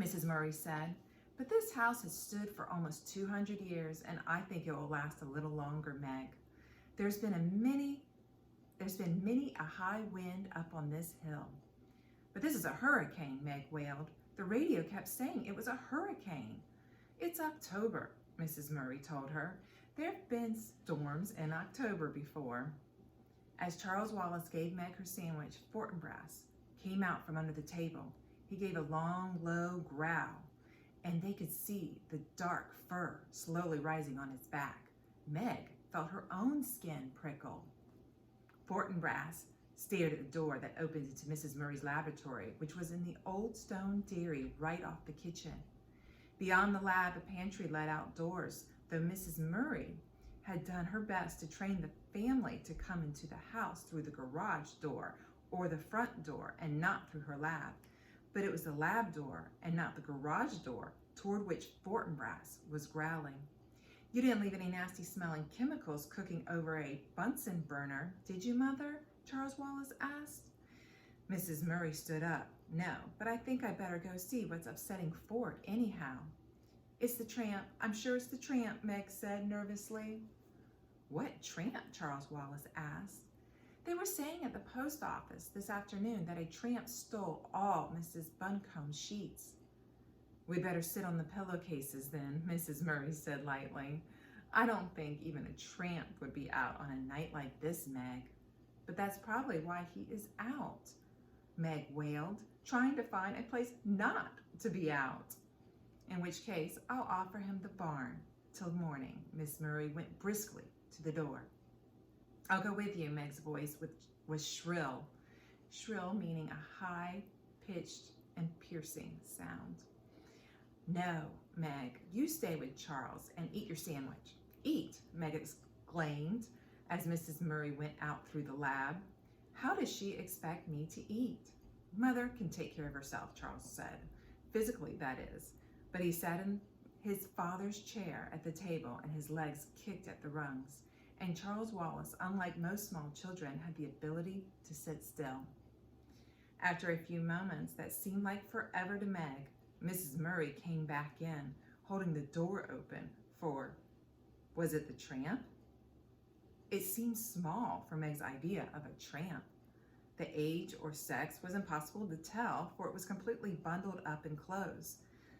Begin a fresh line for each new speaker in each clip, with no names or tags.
Mrs. Murray said, "but this house has stood for almost 200 years, and I think it will last a little longer, Meg. There's been many a high wind up on this hill." "But this is a hurricane," Meg wailed. "The radio kept saying it was a hurricane." "It's October," Mrs. Murray told her. "There have been storms in October before." As Charles Wallace gave Meg her sandwich, Fortinbras came out from under the table. He gave a long, low growl, and they could see the dark fur slowly rising on his back. Meg felt her own skin prickle. Fortinbras stared at the door that opened into Mrs. Murray's laboratory, which was in the old stone dairy right off the kitchen. Beyond the lab, a pantry led outdoors, though Mrs. Murray had done her best to train the family to come into the house through the garage door or the front door and not through her lab. But it was the lab door and not the garage door toward which Fortinbras was growling. "You didn't leave any nasty smelling chemicals cooking over a Bunsen burner, did you, Mother?" Charles Wallace asked. Mrs. Murray stood up. "No, but I think I better go see what's upsetting Fort anyhow." "It's the tramp. I'm sure it's the tramp," Meg said nervously. "What tramp?" Charles Wallace asked. "They were saying at the post office this afternoon that a tramp stole all Mrs. Buncombe's sheets." "We better sit on the pillowcases then," Mrs. Murray said lightly. "I don't think even a tramp would be out on a night like this, Meg." "But that's probably why he is out," Meg wailed, "trying to find a place not to be out. In which case, I'll offer him the barn till morning." Miss Murray went briskly to the door. "I'll go with you," Meg's voice was shrill. Shrill meaning a high-pitched and piercing sound. "No, Meg, you stay with Charles and eat your sandwich." "Eat," Meg exclaimed as Mrs. Murray went out through the lab. "How does she expect me to eat?" "Mother can take care of herself," Charles said. "Physically, that is." But he sat in his father's chair at the table and his legs kicked at the rungs. And Charles Wallace, unlike most small children, had the ability to sit still. After a few moments that seemed like forever to Meg, Mrs. Murray came back in, holding the door open for, was it the tramp? It seemed small for Meg's idea of a tramp. The age or sex was impossible to tell, for it was completely bundled up in clothes.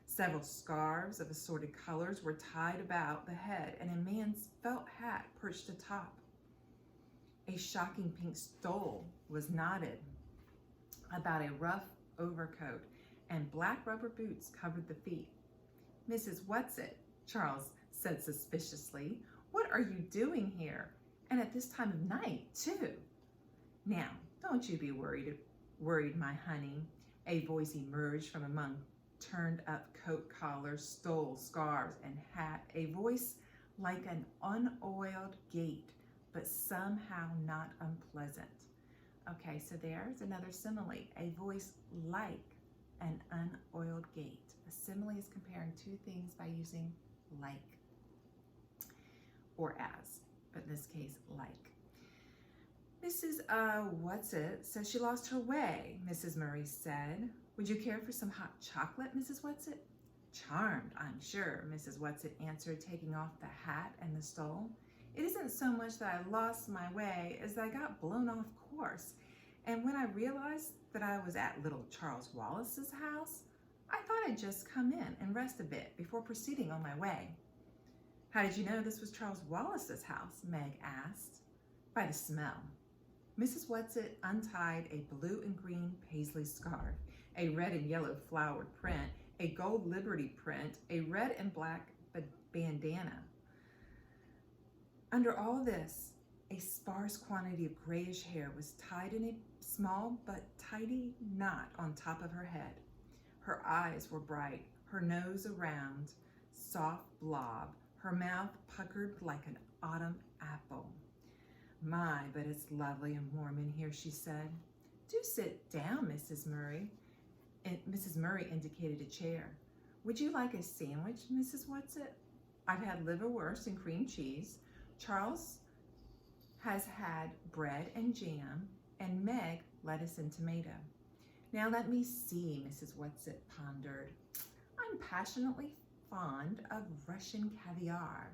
Several scarves of assorted colors were tied about the head, and a man's felt hat perched atop. A shocking pink stole was knotted about a rough overcoat, and black rubber boots covered the feet. "Mrs. Whatsit," Charles said suspiciously, "what are you doing here? And at this time of night, too?" "Now, don't you be worried, my honey." A voice emerged from among turned-up coat collars, stoles, scarves, and hat, a voice like an unoiled gate, but somehow not unpleasant. Okay, so there's another simile, a voice like an unoiled gate. A simile is comparing two things by using like or as, but in this case, like. "Mrs. Whatsit says she lost her way," Mrs. Murray said. "Would you care for some hot chocolate, Mrs. Whatsit?" "Charmed, I'm sure," Mrs. Whatsit answered, taking off the hat and the stole. "It isn't so much that I lost my way as that I got blown off course. And when I realized that I was at little Charles Wallace's house, I thought I'd just come in and rest a bit before proceeding on my way." "How did you know this was Charles Wallace's house?" Meg asked. "By the smell." Mrs. Whatsit untied a blue and green paisley scarf, a red and yellow flowered print, a gold Liberty print, a red and black bandana. Under all this, a sparse quantity of grayish hair was tied in a small but tidy knot on top of her head. Her eyes were bright, her nose a round, soft blob, her mouth puckered like an autumn apple. "My, but it's lovely and warm in here," she said. "Do sit down, Mrs. Murray." And Mrs. Murray indicated a chair. "Would you like a sandwich, Mrs. Whatsit? I've had liverwurst and cream cheese. Charles has had bread and jam, and Meg lettuce and tomato." "Now let me see," Mrs. Whatsit pondered. I'm passionately fond of Russian caviar.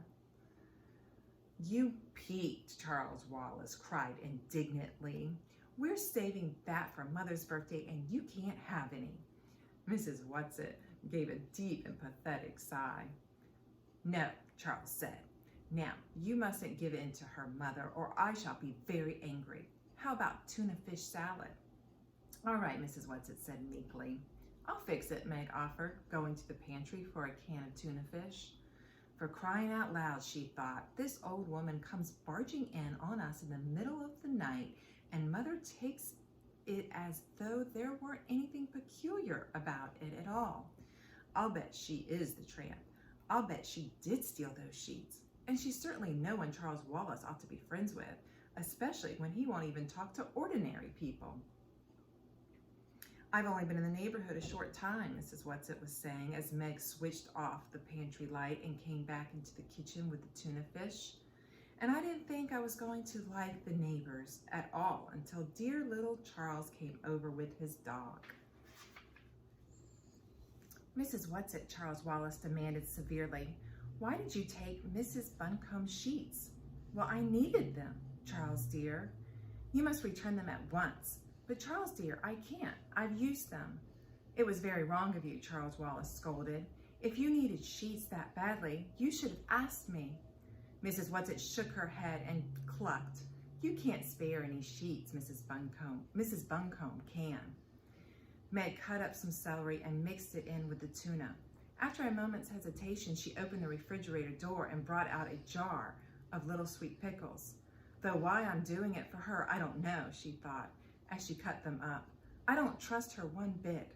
You peaked, Charles Wallace cried indignantly. We're saving that for Mother's birthday and you can't have any. Mrs. Whatsit gave a deep and pathetic sigh. No, Charles said. Now, you mustn't give in to her, Mother, or I shall be very angry. How about tuna fish salad? All right, Mrs. Whatsit said meekly. I'll fix it, Meg offered, going to the pantry for a can of tuna fish. For crying out loud, she thought, this old woman comes barging in on us in the middle of the night, and Mother takes it as though there weren't anything peculiar about it at all. I'll bet she is the tramp. I'll bet she did steal those sheets. And she's certainly no one Charles Wallace ought to be friends with, especially when he won't even talk to ordinary people. I've only been in the neighborhood a short time, Mrs. Whatsit was saying as Meg switched off the pantry light and came back into the kitchen with the tuna fish. And I didn't think I was going to like the neighbors at all until dear little Charles came over with his dog. Mrs. Whatsit, Charles Wallace demanded severely, why did you take Mrs. Buncombe's sheets? Well, I needed them, Charles dear. You must return them at once. But Charles dear, I can't. I've used them. It was very wrong of you, Charles Wallace scolded. If you needed sheets that badly, you should have asked me. Mrs. Whatsit shook her head and clucked. You can't spare any sheets, Mrs. Buncombe. Mrs. Buncombe can. Meg cut up some celery and mixed it in with the tuna. After a moment's hesitation, she opened the refrigerator door and brought out a jar of little sweet pickles. Though why I'm doing it for her, I don't know, she thought, as she cut them up. I don't trust her one bit.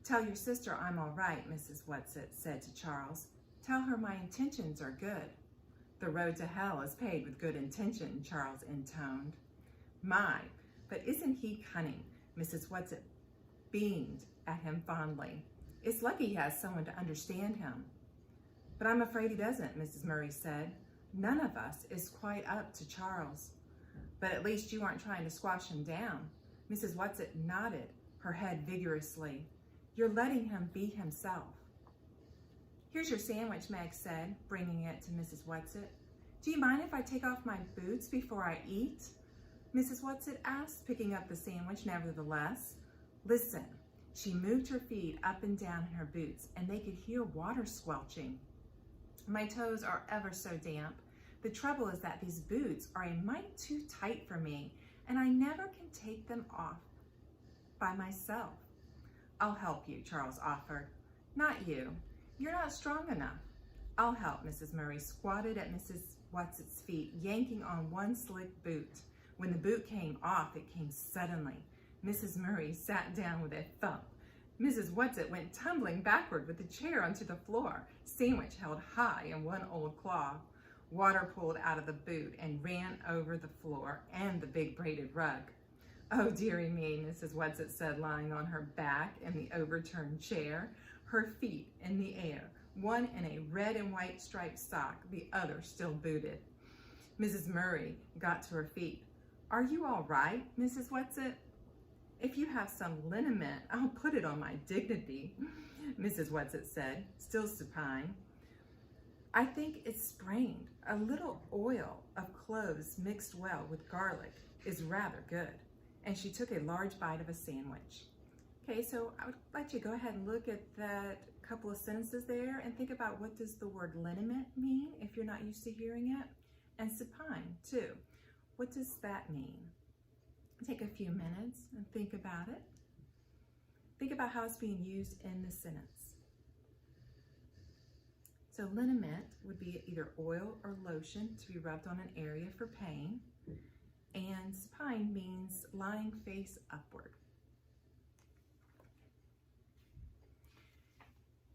Tell your sister I'm all right, Mrs. Whatsit said to Charles. Tell her my intentions are good. The road to hell is paved with good intention, Charles intoned. My, but isn't he cunning? Mrs. Whatsit beamed at him fondly. It's lucky he has someone to understand him. But I'm afraid he doesn't, Mrs. Murray said. None of us is quite up to Charles. But at least you aren't trying to squash him down. Mrs. Whatsit nodded her head vigorously. You're letting him be himself. Here's your sandwich, Meg said, bringing it to Mrs. Whatsit. Do you mind if I take off my boots before I eat? Mrs. Whatsit asked, picking up the sandwich nevertheless. Listen, she moved her feet up and down in her boots, and they could hear water squelching. My toes are ever so damp. The trouble is that these boots are a mite too tight for me, and I never can take them off by myself. I'll help you, Charles offered. Not you. You're not strong enough. I'll help, Mrs. Murray squatted at Mrs. Whatsit's feet, yanking on one slick boot. When the boot came off, it came suddenly. Mrs. Murray sat down with a thump. Mrs. Whatsit went tumbling backward with the chair onto the floor, sandwich held high in one old claw. Water pooled out of the boot and ran over the floor and the big braided rug. Oh, dearie me, Mrs. Whatsit said, lying on her back in the overturned chair, her feet in the air, one in a red and white striped sock, the other still booted. Mrs. Murray got to her feet. Are you all right, Mrs. Whatsit? If you have some liniment, I'll put it on my dignity, Mrs. Whatsit said, still supine. I think it's sprained. A little oil of cloves mixed well with garlic is rather good. And she took a large bite of a sandwich. Okay, so I would like you to go ahead and look at that couple of sentences there and think about what does the word liniment mean if you're not used to hearing it? And supine, too. What does that mean? Take a few minutes and think about it. Think about how it's being used in the sentence. So liniment would be either oil or lotion to be rubbed on an area for pain. And supine means lying face upward.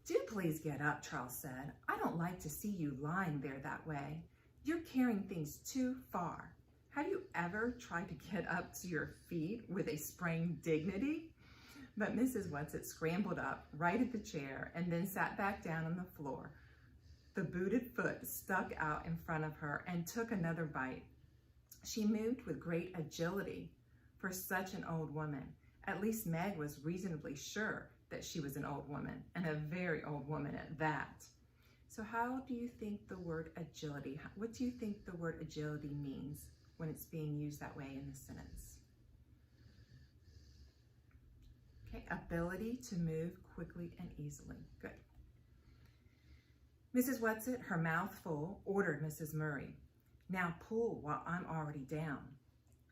Do please get up, Charles said. I don't like to see you lying there that way. You're carrying things too far. Have you ever tried to get up to your feet with a sprained dignity? But Mrs. Whatsit scrambled up, righted the chair, and then sat back down on the floor. The booted foot stuck out in front of her and took another bite. She moved with great agility for such an old woman. At least Meg was reasonably sure that she was an old woman, and a very old woman at that. So how do you think the word agility, what do you think the word agility means when it's being used that way in the sentence? Okay, ability to move quickly and easily. Good. Mrs. Whatsit, her mouth full, ordered Mrs. Murray, "Now pull while I'm already down."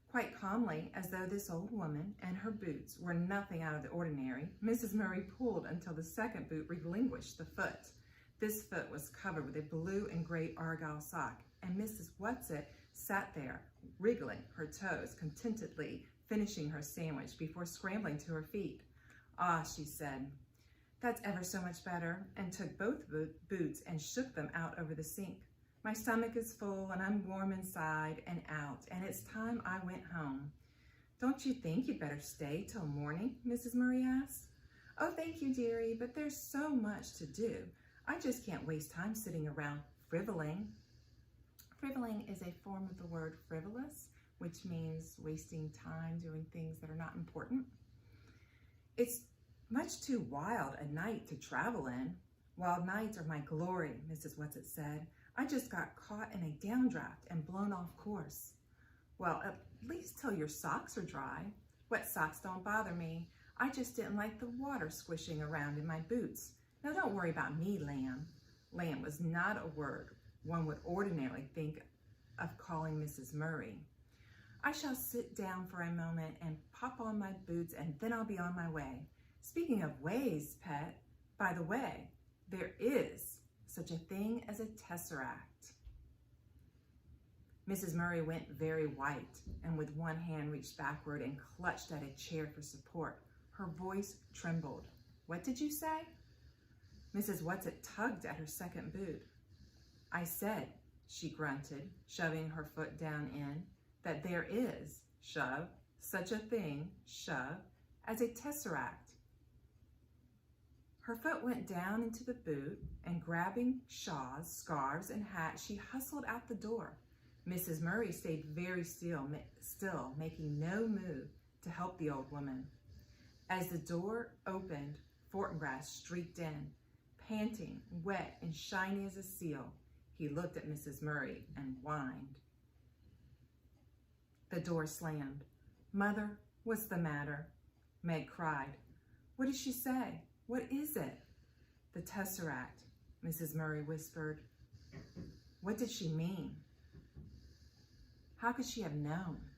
Quite calmly, as though this old woman and her boots were nothing out of the ordinary, Mrs. Murray pulled until the second boot relinquished the foot. This foot was covered with a blue and gray argyle sock, and Mrs. Whatsit sat there, wriggling her toes contentedly, finishing her sandwich before scrambling to her feet. "Ah," she said, "that's ever so much better," and took both boots and shook them out over the sink. "My stomach is full, and I'm warm inside and out, and it's time I went home." "Don't you think you'd better stay till morning?" Mrs. Murray asked. "Oh, thank you, dearie, but there's so much to do. I just can't waste time sitting around frivoling." Frivoling is a form of the word frivolous, which means wasting time doing things that are not important. "It's much too wild a night to travel in." "Wild nights are my glory," Mrs. Whatsit said. "I just got caught in a downdraft and blown off course." "Well, at least till your socks are dry." "Wet socks don't bother me. I just didn't like the water squishing around in my boots. Now don't worry about me, lamb." Lamb was not a word one would ordinarily think of calling Mrs. Murray. "I shall sit down for a moment and pop on my boots, and then I'll be on my way. Speaking of ways, pet, by the way, there is such a thing as a tesseract." Mrs. Murray went very white, and with one hand reached backward and clutched at a chair for support. Her voice trembled. "What did you say?" Mrs. Whatsit tugged at her second boot. "I said," she grunted, shoving her foot down in, "that there is, shove, such a thing, shove, as a tesseract." Her foot went down into the boot, and grabbing shawls, scarves, and hats, she hustled out the door. Mrs. Murray stayed very still, making no move to help the old woman. As the door opened, Fortinbras streaked in, panting, wet, and shiny as a seal. He looked at Mrs. Murray and whined. The door slammed. "Mother, what's the matter?" Meg cried. "What did she say? What is it?" "The tesseract," Mrs. Murray whispered. What did she mean? How could she have known?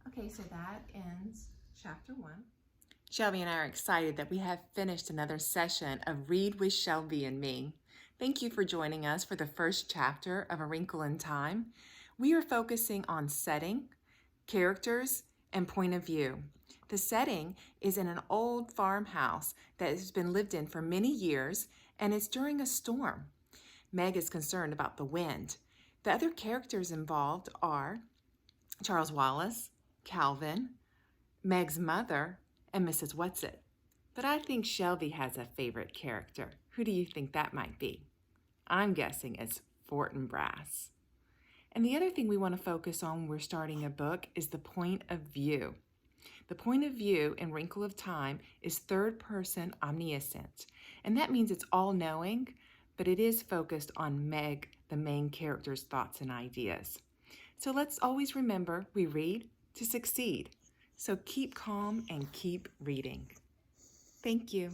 Okay, so that ends chapter 1.
Shelby and I are excited that we have finished another session of Read with Shelby and me. Thank you for joining us for the first chapter of A Wrinkle in Time. We are focusing on setting, characters, and point of view. The setting is in an old farmhouse that has been lived in for many years, and it's during a storm. Meg is concerned about the wind. The other characters involved are Charles Wallace, Calvin, Meg's mother, and Mrs. Whatsit. But I think Shelby has a favorite character. Who do you think that might be? I'm guessing it's Fortinbras. And the other thing we want to focus on when we're starting a book is the point of view. The point of view in Wrinkle of Time is third person omniscient. And that means it's all-knowing, but it is focused on Meg, the main character's thoughts and ideas. So let's always remember we read to succeed. So keep calm and keep reading. Thank you.